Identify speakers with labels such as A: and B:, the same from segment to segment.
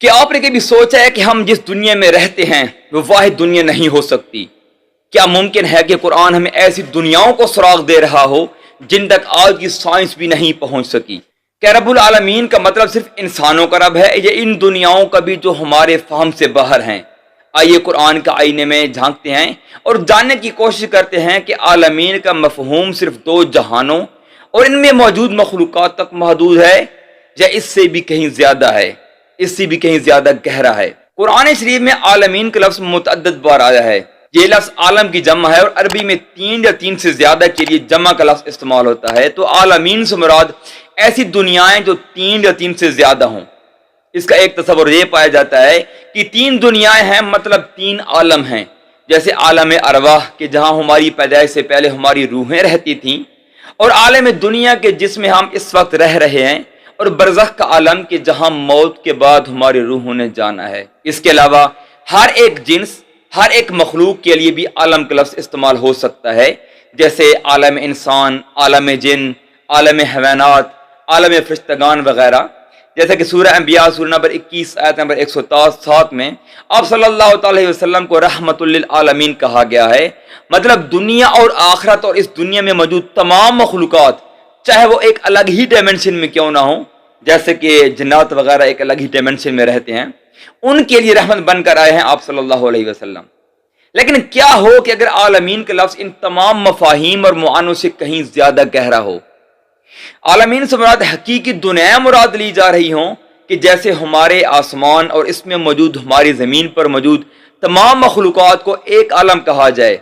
A: کہ آپ نے کبھی سوچا ہے کہ ہم جس دنیا میں رہتے ہیں وہ واحد دنیا نہیں ہو سکتی؟ کیا ممکن ہے کہ قرآن ہمیں ایسی دنیاؤں کو سراغ دے رہا ہو جن تک آج کی سائنس بھی نہیں پہنچ سکی؟ کیا رب العالمین کا مطلب صرف انسانوں کا رب ہے یا ان دنیاؤں کا بھی جو ہمارے فہم سے باہر ہیں؟ آئیے قرآن کا آئینے میں جھانکتے ہیں اور جاننے کی کوشش کرتے ہیں کہ عالمین کا مفہوم صرف دو جہانوں اور ان میں موجود مخلوقات تک محدود ہے یا اس سے بھی کہیں زیادہ ہے، اس سے بھی کہیں زیادہ گہرا ہے۔ قرآن شریف میں عالمین کا لفظ متعدد بار آیا ہے۔ یہ لفظ عالم کی جمع ہے اور عربی میں تین یا تین سے زیادہ کے لیے جمع کا لفظ استعمال ہوتا ہے، تو عالمین سے مراد ایسی دنیایں جو تین یا تین سے زیادہ ہوں۔ اس کا ایک تصور یہ پایا جاتا ہے کہ تین دنیایں ہیں، مطلب تین عالم ہیں، جیسے عالم ارواح کہ جہاں ہماری پیدائش سے پہلے ہماری روحیں رہتی تھیں، اور عالم دنیا کے جس میں ہم اس وقت رہ رہے ہیں، اور برزخ کا عالم کہ جہاں موت کے بعد ہماری روحوں نے جانا ہے۔ اس کے علاوہ ہر ایک جنس، ہر ایک مخلوق کے لیے بھی عالم کا لفظ استعمال ہو سکتا ہے، جیسے عالم انسان، عالم جن، عالم حیوانات، عالم فرشتگان وغیرہ۔ جیسا کہ سورہ انبیاء سورہ نمبر 21 آیت نمبر 107 میں آپ صلی اللہ تعالی وسلم کو رحمت للعالمین کہا گیا ہے، مطلب دنیا اور آخرت اور اس دنیا میں موجود تمام مخلوقات، چاہے وہ ایک الگ ہی ڈائمنشن میں کیوں نہ ہوں، جیسے کہ جنات وغیرہ ایک الگ ہی ڈائمنشن میں رہتے ہیں، ان کے لیے رحمت بن کر آئے ہیں آپ صلی اللہ علیہ وسلم۔ لیکن کیا ہو کہ اگر عالمین کا لفظ ان تمام مفاہیم اور معنوں سے کہیں زیادہ گہرا ہو؟ عالمین سے مراد حقیقی دنیا مراد لی جا رہی ہوں کہ جیسے ہمارے آسمان اور اس میں موجود ہماری زمین پر موجود تمام مخلوقات کو ایک عالم کہا جائے،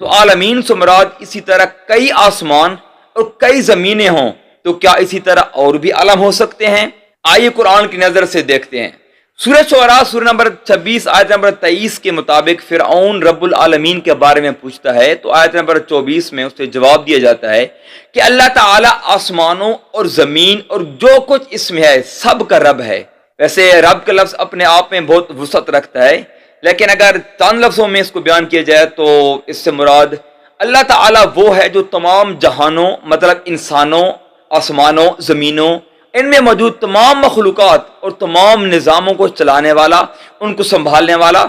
A: تو عالمین سے مراد اسی طرح کئی آسمان اور کئی زمینیں ہوں، تو کیا اسی طرح اور بھی عالم ہو سکتے ہیں؟ آئیے قرآن کی نظر سے دیکھتے ہیں۔ سورہ شعراء سورہ نمبر 26 آیت نمبر 23 کے مطابق فرعون رب العالمین کے بارے میں پوچھتا ہے، تو آیت نمبر 24 میں اسے جواب دیا جاتا ہے کہ اللہ تعالیٰ آسمانوں اور زمین اور جو کچھ اس میں ہے سب کا رب ہے۔ ویسے رب کا لفظ اپنے آپ میں بہت وسعت رکھتا ہے، لیکن اگر چند لفظوں میں اس کو بیان کیا جائے تو اس سے مراد اللہ تعالیٰ وہ ہے جو تمام جہانوں، مطلب انسانوں، آسمانوں، زمینوں، ان میں موجود تمام مخلوقات اور تمام نظاموں کو چلانے والا، ان کو سنبھالنے والا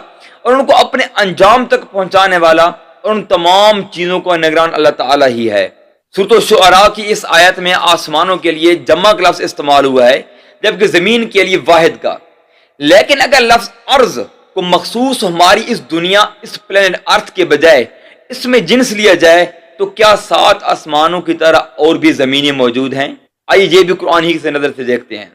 A: اور ان کو اپنے انجام تک پہنچانے والا، اور ان تمام چیزوں کا نگران اللہ تعالیٰ ہی ہے۔ سورۃ الشعراء کی اس آیت میں آسمانوں کے لیے جمع کا لفظ استعمال ہوا ہے، جبکہ زمین کے لیے واحد کا۔ لیکن اگر لفظ ارض کو مخصوص ہماری اس دنیا، اس پلینٹ ارتھ کے بجائے اس میں جنس لیا جائے، تو کیا 7 آسمانوں کی طرح اور بھی زمینیں موجود ہیں؟ آئیے یہ بھی قرآن ہی سے نظر سے دیکھتے ہیں۔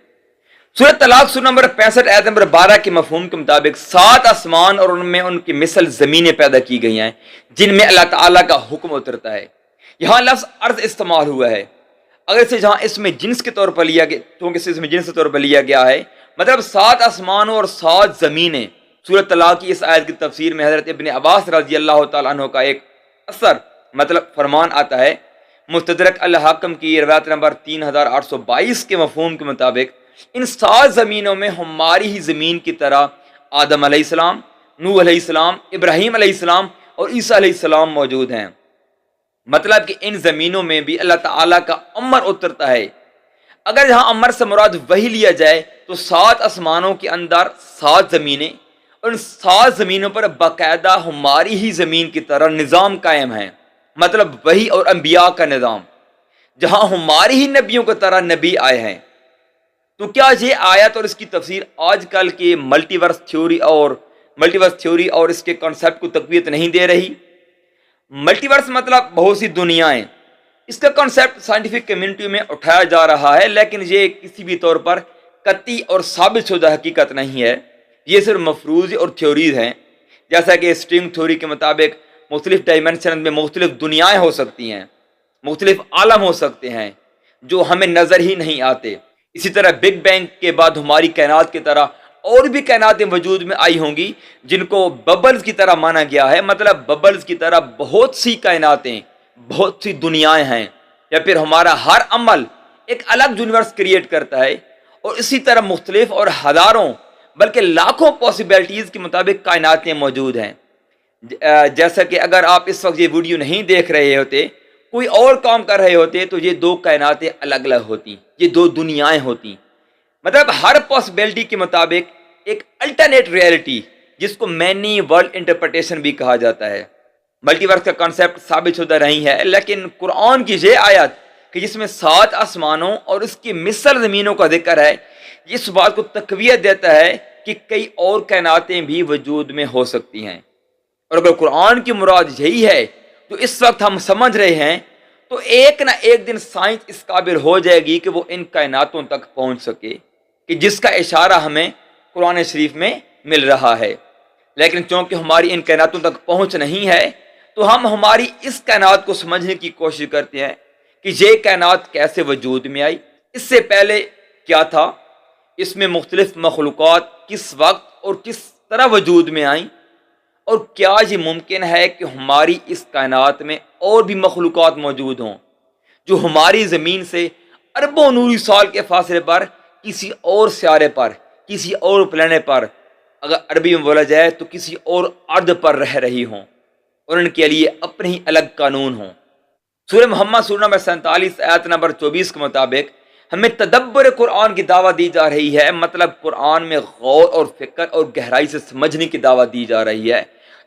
A: سورۃ طلاق سورہ نمبر 65 آیت نمبر 12 کے مفہوم کے مطابق 7 آسمان اور ان میں ان کی مثل زمینیں پیدا کی گئی ہیں جن میں اللہ تعالیٰ کا حکم اترتا ہے۔ یہاں لفظ ارض استعمال ہوا ہے، اگر اسے جہاں اس میں جنس کے طور پر لیا گیا، کیونکہ اس میں جنس کے طور پر لیا گیا ہے، مطلب 7 آسمانوں اور 7 زمینیں۔ سورۃ طلاق کی اس آیت کی تفسیر میں حضرت ابن عباس رضی اللہ تعالیٰ عنہ کا ایک اثر مطلب فرمان آتا ہے، مستدرک الحاکم کی روایت نمبر 3822 کے مفہوم کے مطابق ان 7 زمینوں میں ہماری ہی زمین کی طرح آدم علیہ السلام، نوح علیہ السلام، ابراہیم علیہ السلام اور عیسیٰ علیہ السلام موجود ہیں۔ مطلب کہ ان زمینوں میں بھی اللہ تعالیٰ کا امر اترتا ہے۔ اگر یہاں امر سے مراد وہی لیا جائے تو 7 آسمانوں کے اندر 7 زمینیں، اور ان 7 زمینوں پر باقاعدہ ہماری ہی زمین کی طرح نظام قائم ہے، مطلب وحی اور انبیاء کا نظام، جہاں ہماری ہی نبیوں کی طرح نبی آئے ہیں۔ تو کیا یہ آیت اور اس کی تفسیر آج کل کے ملٹی ورس تھیوری اور اس کے کنسیپٹ کو تقویت نہیں دے رہی؟ ملٹی ورس مطلب بہت سی دنیایں، اس کا کنسیپٹ سائنٹیفک کمیونٹی میں اٹھایا جا رہا ہے، لیکن یہ کسی بھی طور پر قطعی اور ثابت شدہ حقیقت نہیں ہے، یہ صرف مفروض اور تھیوریز ہیں۔ جیسا کہ اسٹرنگ تھیوری کے مطابق مختلف ڈائمنشن میں مختلف دنیایں ہو سکتی ہیں، مختلف عالم ہو سکتے ہیں جو ہمیں نظر ہی نہیں آتے۔ اسی طرح بگ بینگ کے بعد ہماری کائنات کی طرح اور بھی کائناتیں وجود میں آئی ہوں گی جن کو ببلز کی طرح مانا گیا ہے، مطلب ببلز کی طرح بہت سی کائناتیں، بہت سی دنیایں ہیں، یا پھر ہمارا ہر عمل ایک الگ یونیورس کریٹ کرتا ہے، اور اسی طرح مختلف اور ہزاروں بلکہ لاکھوں پاسبلٹیز کے مطابق کائناتیں موجود ہیں۔ جیسا کہ اگر آپ اس وقت یہ ویڈیو نہیں دیکھ رہے ہوتے، کوئی اور کام کر رہے ہوتے، تو یہ 2 کائناتیں الگ الگ ہوتی، یہ 2 دنیایں ہوتی۔ مطلب ہر پاسبلٹی کے مطابق ایک الٹرنیٹ ریئلٹی جس کو مینی ورلڈ انٹرپریٹیشن بھی کہا جاتا ہے۔ ملٹی ورس کا کانسیپٹ ثابت شدہ نہیں ہے، لیکن قرآن کی یہ آیت کہ جس میں 7 آسمانوں اور اس کی مثل زمینوں کا ذکر ہے، اس بات کو تقویت دیتا ہے کہ کئی اور کائناتیں بھی وجود میں ہو سکتی ہیں۔ اور اگر قرآن کی مراد یہی ہے جو اس وقت ہم سمجھ رہے ہیں، تو ایک نہ ایک دن سائنس اس قابل ہو جائے گی کہ وہ ان کائناتوں تک پہنچ سکے کہ جس کا اشارہ ہمیں قرآن شریف میں مل رہا ہے۔ لیکن چونکہ ہماری ان کائناتوں تک پہنچ نہیں ہے، تو ہم ہماری اس کائنات کو سمجھنے کی کوشش کرتے ہیں کہ یہ کائنات کیسے وجود میں آئی، اس سے پہلے کیا تھا، اس میں مختلف مخلوقات کس وقت اور کس طرح وجود میں آئیں، اور کیا یہ ممکن ہے کہ ہماری اس کائنات میں اور بھی مخلوقات موجود ہوں جو ہماری زمین سے اربوں نوری سال کے فاصلے پر کسی اور سیارے پر، کسی اور پلانٹ پر، اگر عربی میں بولا جائے تو کسی اور ارض پر رہ رہی ہوں، اور ان کے لیے اپنے ہی الگ قانون ہوں۔ سورہ محمد سورہ نمبر 47 آیت نمبر 24 کے مطابق ہمیں تدبر قرآن کی دعوت دی جا رہی ہے، مطلب قرآن میں غور اور فکر اور گہرائی سے سمجھنے کی دعوت دی جا رہی ہے،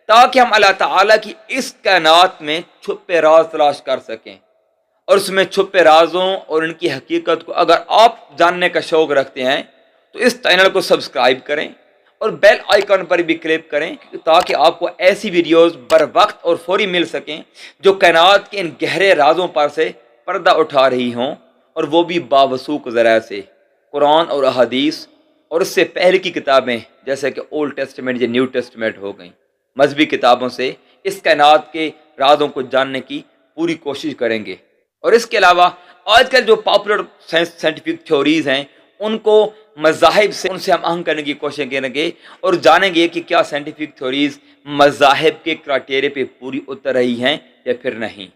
A: تاکہ ہم اللہ تعالیٰ کی اس کائنات میں چھپے راز تلاش کر سکیں۔ اور اس میں چھپے رازوں اور ان کی حقیقت کو اگر آپ جاننے کا شوق رکھتے ہیں تو اس چینل کو سبسکرائب کریں اور بیل آئیکن پر بھی کلک کریں، تاکہ آپ کو ایسی ویڈیوز بر وقت اور فوری مل سکیں جو کائنات کے ان گہرے رازوں پر سے پردہ اٹھا رہی ہوں، اور وہ بھی باوثوق ذرائع سے، قرآن اور احادیث اور اس سے پہلے کی کتابیں جیسے کہ اولڈ ٹیسٹمنٹ یا نیو ٹیسٹمنٹ ہو گئیں، مذہبی کتابوں سے اس کائنات کے رازوں کو جاننے کی پوری کوشش کریں گے۔ اور اس کے علاوہ آج کل جو پاپولر سائنٹیفک تھیوریز ہیں، ان کو مذاہب سے ان سے ہم آہنگ کرنے کی کوشش کریں گے اور جانیں گے کہ کیا سائنٹیفک تھیوریز مذاہب کے کرائٹیریا پہ پوری اتر رہی ہیں یا پھر نہیں۔